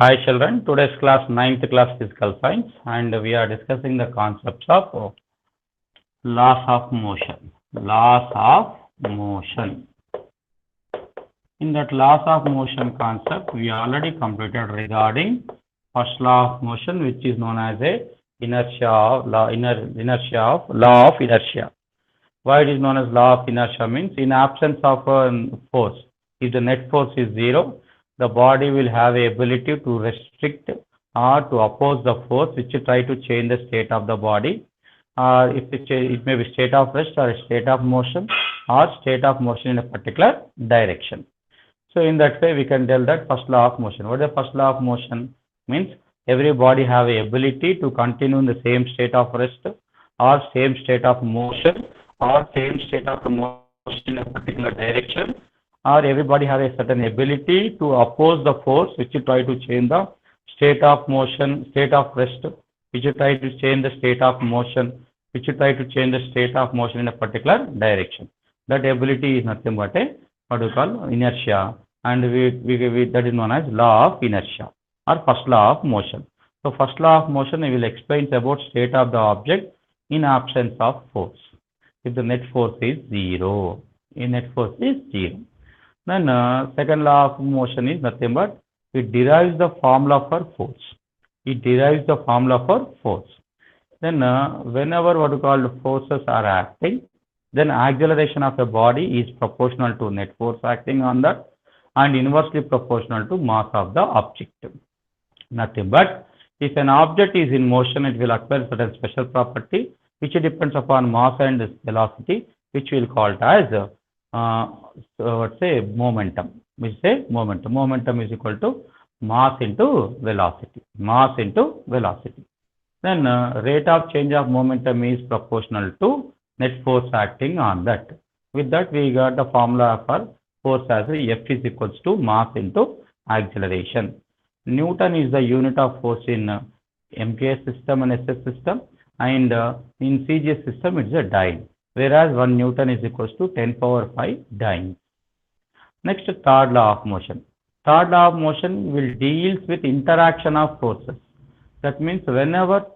Hi children, today's class ninth class physical science and we are discussing the concepts of laws of motion. Laws of motion. In that laws of motion concept, we already completed regarding first law of motion, which is known as a law of inertia. Why it is known as law of inertia means in absence of a force, if the net force is zero, the body will have a ability to restrict or to oppose the force which try to change the state of the body. If it may be state of rest or a state of motion or state of motion in a particular direction. So in that way we can tell that first law of motion. What is the first law of motion? Means every body have a ability to continue in the same state of rest or same state of motion or same state of motion in a particular direction, or everybody has a certain ability to oppose the force which you try to change the state of motion, state of rest, which you try to change the state of motion, which you try to change the state of motion in a particular direction. That ability is nothing but a what we call inertia, and that is known as law of inertia or first law of motion. So first law of motion I will explain about state of the object in absence of force. If the net force is zero, net force is zero. Then second law of motion is nothing but it derives the formula for force. It derives the formula for force. Then whenever what we call forces are acting, then acceleration of a body is proportional to net force acting on that and inversely proportional to mass of the object. Nothing but if an object is in motion, it will acquire certain special property which depends upon mass and velocity, which we will call it as let's say momentum. We say momentum. Momentum is equal to mass into velocity. Mass into velocity. Then rate of change of momentum is proportional to net force acting on that. With that we got the formula for force as F is equals to mass into acceleration. Newton is the unit of force in MKS system and SS system, and in CGS system it is a dyne, whereas 1 Newton is equals to 10 power 5 dyne. Next, third law of motion. Third law of motion will deals with interaction of forces. That means whenever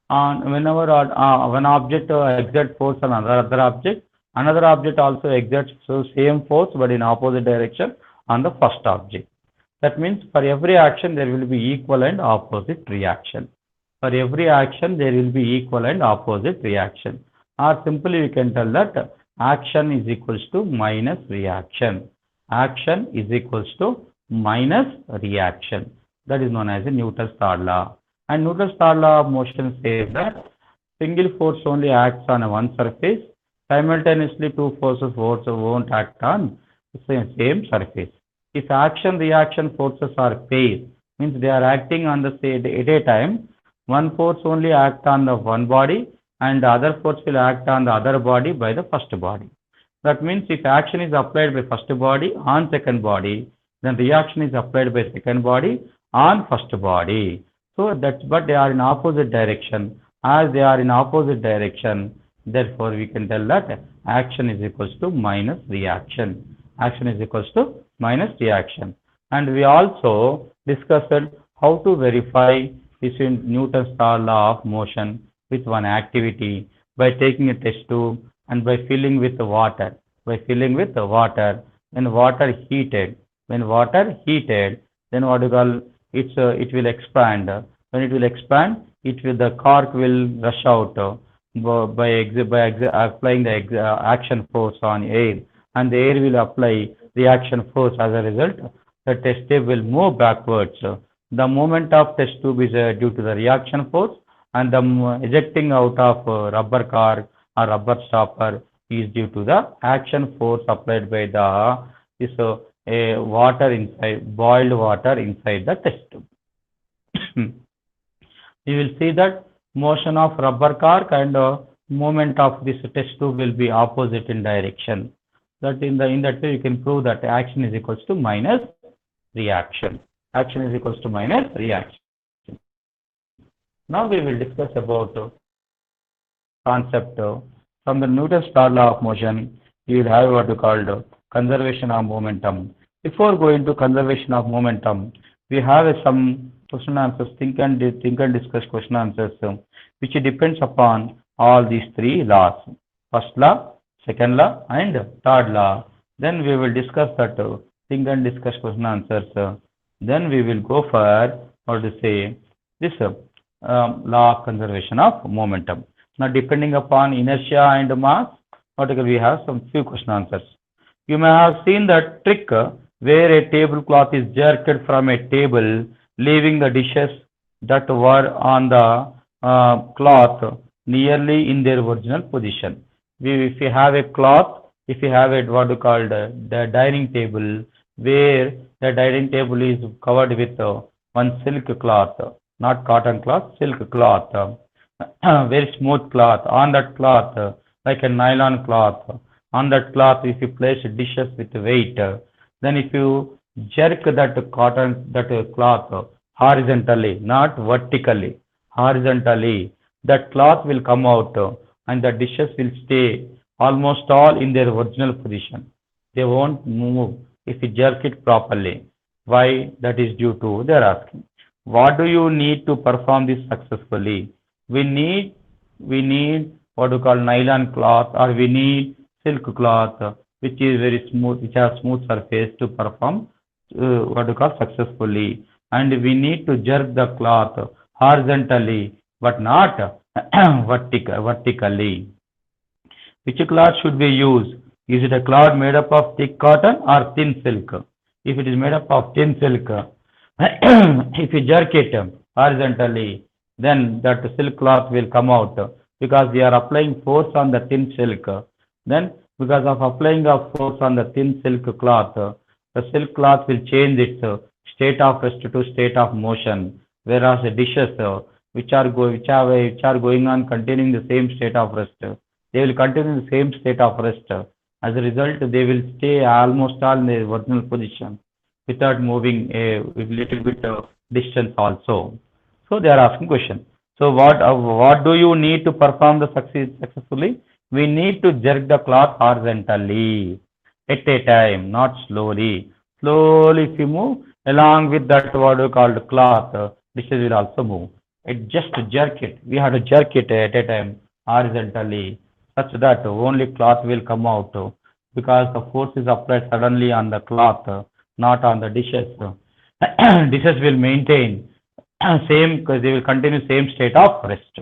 one object exerts force on another object, another object also exerts same force but in opposite direction on the first object. That means for every action there will be equal and opposite reaction. For every action there will be equal and opposite reaction. Or simply we can tell that action is equals to minus reaction. Action is equals to minus reaction. That is known as a Newton's third law. And Newton's third law of motion says that single force only acts on one surface. Simultaneously two forces won't act on the same surface. If action reaction forces are pairs, means they are acting on the same at a time, one force only acts on the one body and the other force will act on the other body by the first body. That means if action is applied by first body on second body, then reaction is applied by second body on first body. So that's, but they are in opposite direction. As they are in opposite direction, therefore we can tell that action is equals to minus reaction. Action is equals to minus reaction. And we also discussed how to verify this in Newton's third law of motion with one activity by taking a test tube and by filling with the water. By filling with the water, when water heated, then what you call it will expand. When it will expand, the cork will rush out by applying the action force on air, and the air will apply the action force. As a result, the test tube will move backwards. The movement of test tube is due to the reaction force, and the ejecting out of rubber cork or rubber stopper is due to the action force applied by the water inside, boiled water inside the test tube. You will see that motion of rubber cork and movement of this test tube will be opposite in direction. That in that way you can prove that action is equals to minus reaction. Action is equals to minus reaction. Now we will discuss about concept from the Newton's third law of motion. You will have what we called conservation of momentum. Before going to conservation of momentum, we have some question answers, think and discuss question answers, which depends upon all these three laws. First law, second law, and third law. Then we will discuss that, think and discuss question answers. Then we will go for, what to say, this law of conservation of momentum. Now, depending upon inertia and mass, we have some few question answers. You may have seen that trick where a tablecloth is jerked from a table, leaving the dishes that were on the cloth nearly in their original position. If you have a cloth, if you have a what you call the dining table, where the dining table is covered with one silk cloth, not cotton cloth, silk cloth, very smooth cloth. On that cloth, like a nylon cloth, on that cloth, if you place dishes with weight, then if you jerk that cloth horizontally, not vertically, horizontally, that cloth will come out and the dishes will stay almost all in their original position. They won't move if you jerk it properly. Why? That is due to, they are asking, what do you need to perform this successfully? We need what we call nylon cloth, or we need silk cloth, which is very smooth, which has smooth surface to perform what we call successfully. And we need to jerk the cloth horizontally, but not vertically. Which cloth should we use? Is it a cloth made up of thick cotton or thin silk? If it is made up of thin silk, if you jerk it horizontally, then that silk cloth will come out, because we are applying force on the thin silk. Then because of applying of force on the thin silk cloth, the silk cloth will change its state of rest to state of motion, whereas the dishes which are going on containing the same state of rest, they will continue the same state of rest. As a result, they will stay almost all in their original position without moving a little bit of distance also. So they are asking question. So what do you need to perform the successfully? We need to jerk the cloth horizontally at a time, not slowly. Slowly, if you move along with that what we call the cloth, dishes will also move. Just jerk it. We have to jerk it at a time horizontally, such that only cloth will come out, because the force is applied suddenly on the cloth, not on the dishes. Dishes will maintain same, because they will continue same state of rest.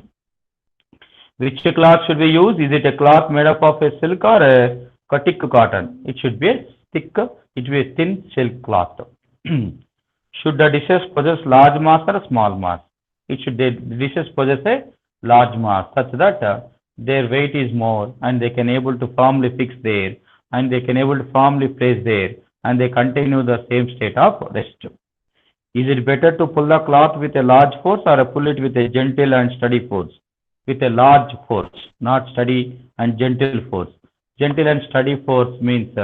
Which cloth should we use? Is it a cloth made up of a silk or a thick cotton? It should be a thick, it should be a thin silk cloth. Should the dishes possess large mass or a small mass? The dishes possess a large mass, such that their weight is more, and they can able to firmly fix there, and they can able to firmly place there, and they continue the same state of rest. Is it better to pull the cloth with a large force or pull it with a gentle and steady force? With a large force, not steady and gentle force. Gentle and steady force means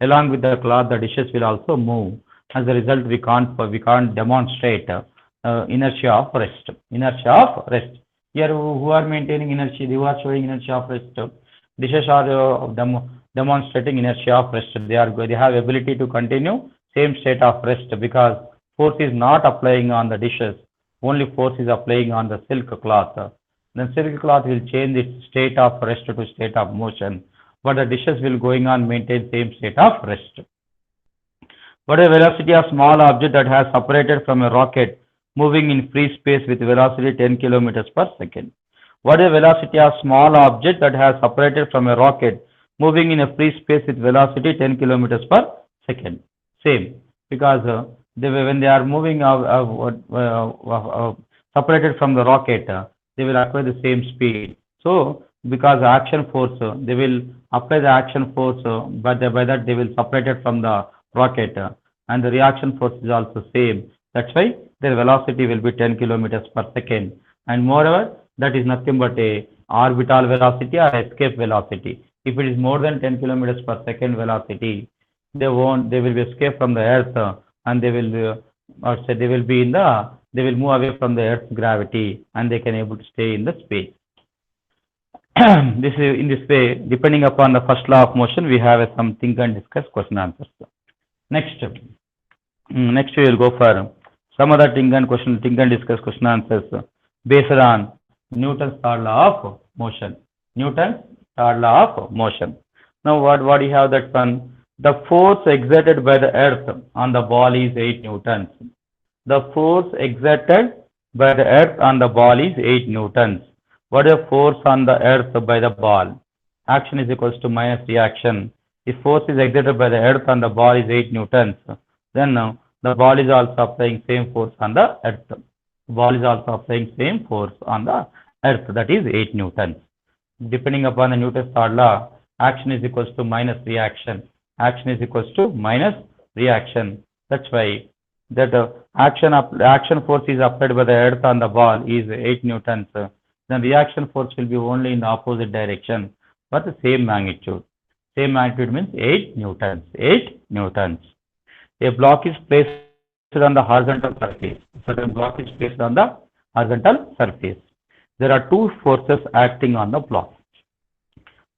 along with the cloth, the dishes will also move. As a result, we can't demonstrate inertia of rest. Inertia of rest. Here, who are maintaining inertia? Who are showing inertia of rest? Dishes are demonstrating inertia of rest. They have ability to continue same state of rest, because force is not applying on the dishes. Only force is applying on the silk cloth. Then silk cloth will change its state of rest to state of motion, but the dishes will going on maintain same state of rest. What is the velocity of small object that has separated from a rocket moving in free space with velocity 10 kilometers per second? What is the velocity of small object that has separated from a rocket moving in a free space with velocity 10 kilometers per second? Same, because when they are moving separated from the rocket, they will acquire the same speed. So, because action force, they will apply the action force, but by that they will separate it from the rocket, and the reaction force is also same. That's why their velocity will be 10 kilometers per second. And moreover, that is nothing but a orbital velocity or escape velocity. If it is more than 10 kilometers per second velocity, they will be escape from the earth, and they will move away from the earth's gravity, and they can able to stay in the space. This is in this way, depending upon the first law of motion, we have some think and discuss question answers. Next we will go for Some other think and discuss question answers based on Newton's third law of motion. Newton's third law of motion. Now what do you have that one? The force exerted by the earth on the ball is 8 newtons. The force exerted by the earth on the ball is 8 newtons. What is the force on the earth by the ball? Action is equals to minus reaction. If force is exerted by the earth on the ball is 8 newtons, then the ball is also applying same force on the earth. The ball is also applying same force on the earth, that is 8 newtons. Depending upon the Newton's third law, action is equals to minus reaction. Action is equals to minus reaction. That's why that action force is applied by the earth on the ball is 8 newtons. Then reaction force will be only in the opposite direction, but the same magnitude. Same magnitude means 8 newtons. 8 newtons. A block is placed on the horizontal surface. Certain block is placed on the horizontal surface. There are two forces acting on the block.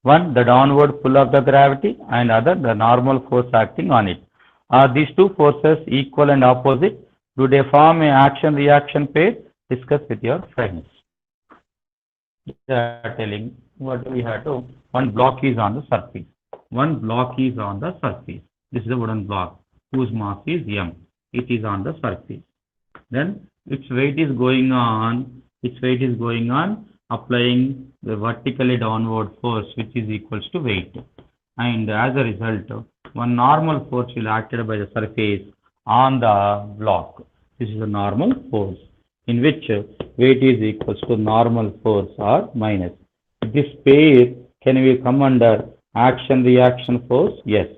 One, the downward pull of the gravity, and other, the normal force acting on it. Are these two forces equal and opposite? Do they form an action-reaction pair? Discuss with your friends. They are telling what we have to. One block is on the surface. One block is on the surface. This is a wooden block whose mass is m. It is on the surface. Then its weight is going on. Its weight is going on, applying the vertically downward force, which is equals to weight. And as a result, one normal force will acted by the surface on the block. This is a normal force, in which weight is equals to normal force or minus. This pair can we come under action-reaction force? Yes.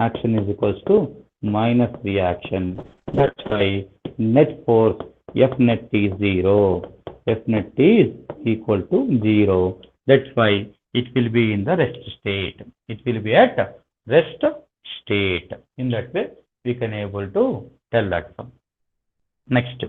Action is equals to minus reaction. That's why net force F net is 0. F net is equal to 0. That's why it will be in the rest state. It will be at rest state. In that way, we can able to tell that one. Next,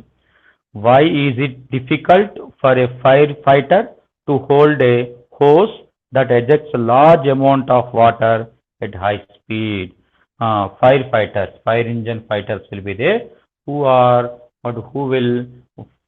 why is it difficult for a firefighter to hold a hose that ejects a large amount of water at high speed? Firefighters, fire engine fighters will be there who will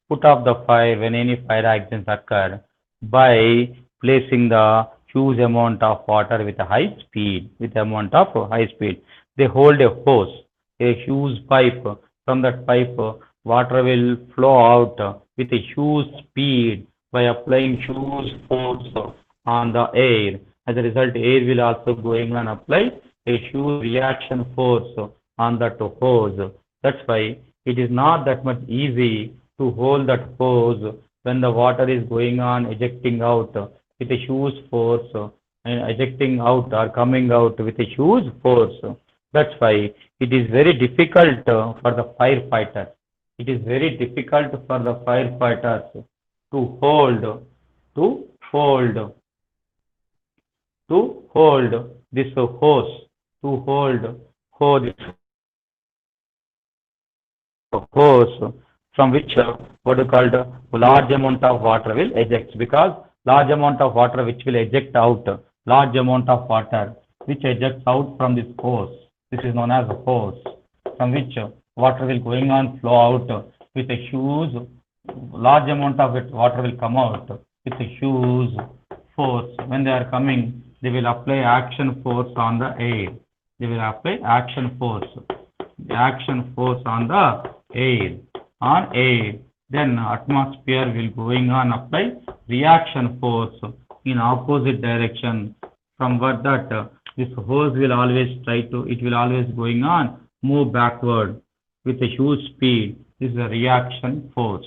put off the fire when any fire accidents occur by placing the huge amount of water with a high speed, They hold a hose, a huge pipe. From that pipe, water will flow out with a huge speed by applying huge force on the air. As a result, air will also going and apply a huge reaction force on that hose. That's why it is not that much easy to hold that hose when the water is going on ejecting out with a huge force and ejecting out or coming out with a huge force. That's why it is very difficult for the firefighters. It is very difficult for the firefighters to hold this hose, hose from which what is called a large amount of water will eject, because large amount of water which will eject out, large amount of water which ejects out from this hose. This is known as a hose, from which water will going on flow out with a huge, large amount of it water will come out with a huge force. When they are coming, they will apply action force on the air. They will apply action force on the air. Then atmosphere will going on apply reaction force in opposite direction, from what that this hose will always going on move backward with a huge speed. This is a reaction force.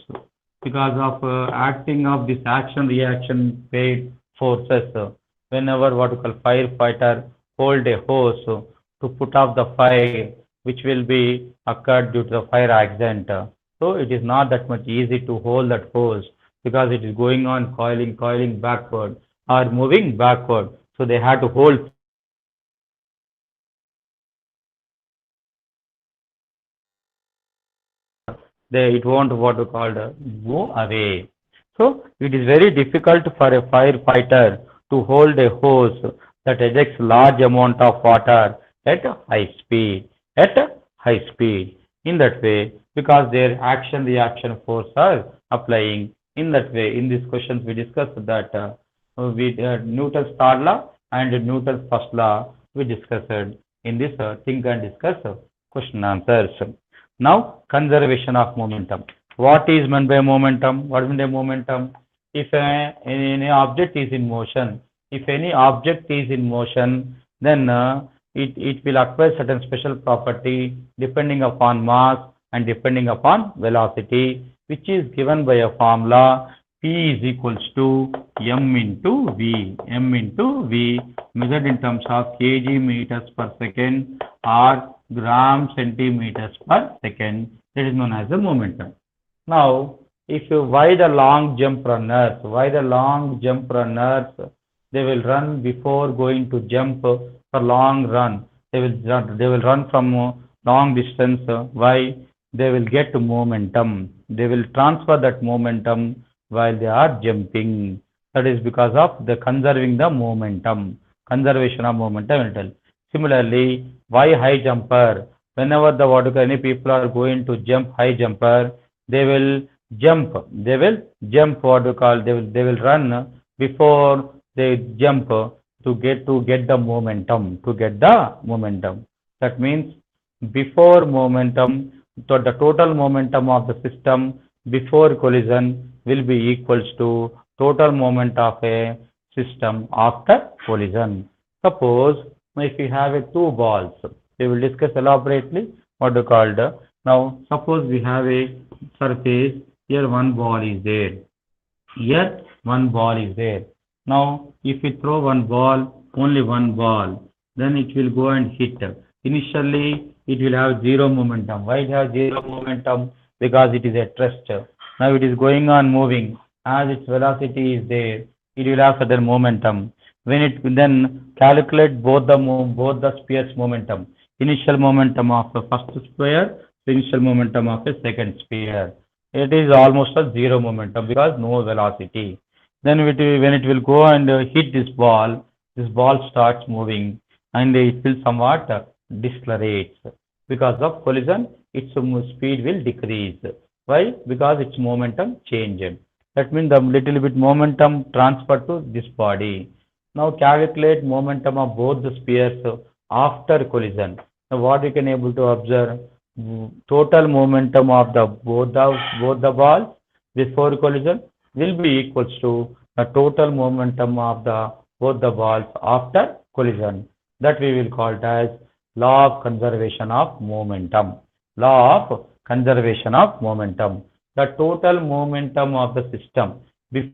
Because of acting of this action reaction paid forces, whenever what we call firefighter hold a hose to put off the fire which will be occurred due to the fire accident. So it is not that much easy to hold that hose, because it is going on coiling backward or moving backward. So they had to hold it won't what we call move away. So it is very difficult for a firefighter to hold a hose that ejects large amount of water at high speed. in that way because their action reaction force are applying in that way. In these questions we discussed that Newton's third law and Newton's first law we discussed in this think and discuss question answers. Now conservation of momentum. What is meant by momentum? What is meant by momentum? If any object is in motion, if any object is in motion, then it will acquire certain special property depending upon mass and depending upon velocity, which is given by a formula P is equals to m into v. M into v measured in terms of kg meters per second or gram centimeters per second. That is known as the momentum. Now, if you why the long jump runners, they will run before going to jump for long run. They will run from long distance. Why? They will get momentum. They will transfer that momentum while they are jumping. That is because of the conserving the momentum, conservation of momentum. Similarly, why high jumper? Whenever the any people are going to jump high jumper, they will jump what we call they will run before they jump to get the momentum that means before momentum, so the total momentum of the system before collision will be equals to total moment of a system after collision. Suppose if we have two balls, we will discuss elaborately what we called. Now suppose we have a surface. Here one ball is there. Here one ball is there. Now if we throw one ball, only one ball, then it will go and hit. Initially it will have zero momentum. Why it has zero momentum? Because it is at rest. Now it is going on moving. As its velocity is there, it will have certain momentum. When it then calculate both the spheres momentum. Initial momentum of the first sphere, initial momentum of the second sphere. It is almost a zero momentum because no velocity. Then when it will go and hit this ball starts moving and it will somewhat decelerates. Because of collision, its speed will decrease. Why? Because its momentum changed. That means the little bit momentum transferred to this body. Now calculate momentum of both the spheres after collision. Now what you can able to observe, total momentum of the both the balls before collision will be equals to the total momentum of the both the balls after collision. That we will call it as law of conservation of momentum. Law of conservation of momentum. The total momentum of the system before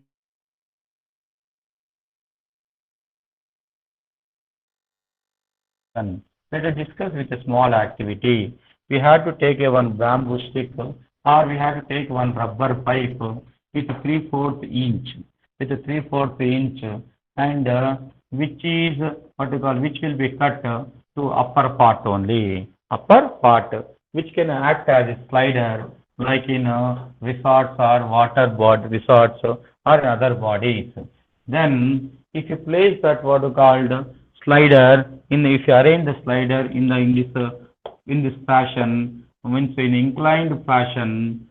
let us discuss with a small activity. We have to take a one bamboo stick or we have to take one rubber pipe with 3/4 inch, and which is what you call which will be cut to upper part only, upper part, which can act as a slider like in resorts or water board resorts or in other bodies. Then if you place that what you called slider if you arrange the slider in this fashion, means in inclined fashion,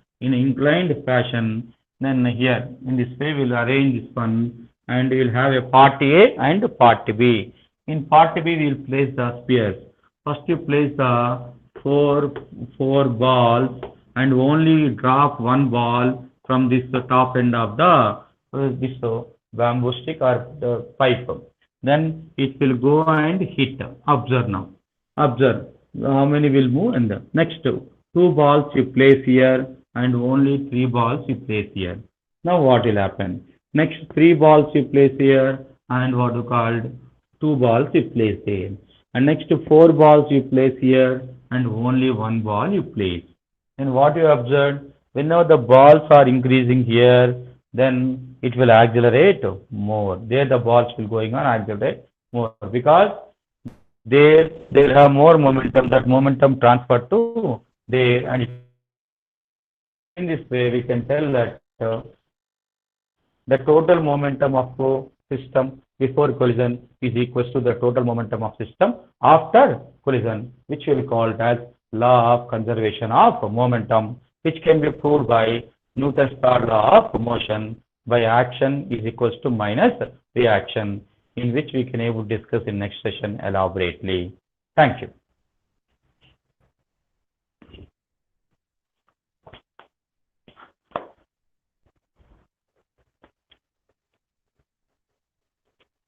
then here in this way we'll arrange this one and we'll have a part A and part B. In part B we'll place the spheres. First you place the four balls and only drop one ball from this top end of the this bamboo stick or the pipe. Then it will go and hit. Observe now. Observe how many will move and the next two balls you place here and only 3 balls you place here. Now what will happen? Next 3 balls you place here and what you called 2 balls you place there. And next 4 balls you place here and only 1 ball you place. And what you observe, whenever the balls are increasing here, then it will accelerate more. There the balls will going on accelerate more because they will have more momentum. That momentum transferred to there, and in this way we can tell that the total momentum of system before collision is equal to the total momentum of system after collision, which we will call as law of conservation of momentum, which can be proved by Newton's third law of motion by action is equals to minus reaction, in which we can able to discuss in next session elaborately. Thank you.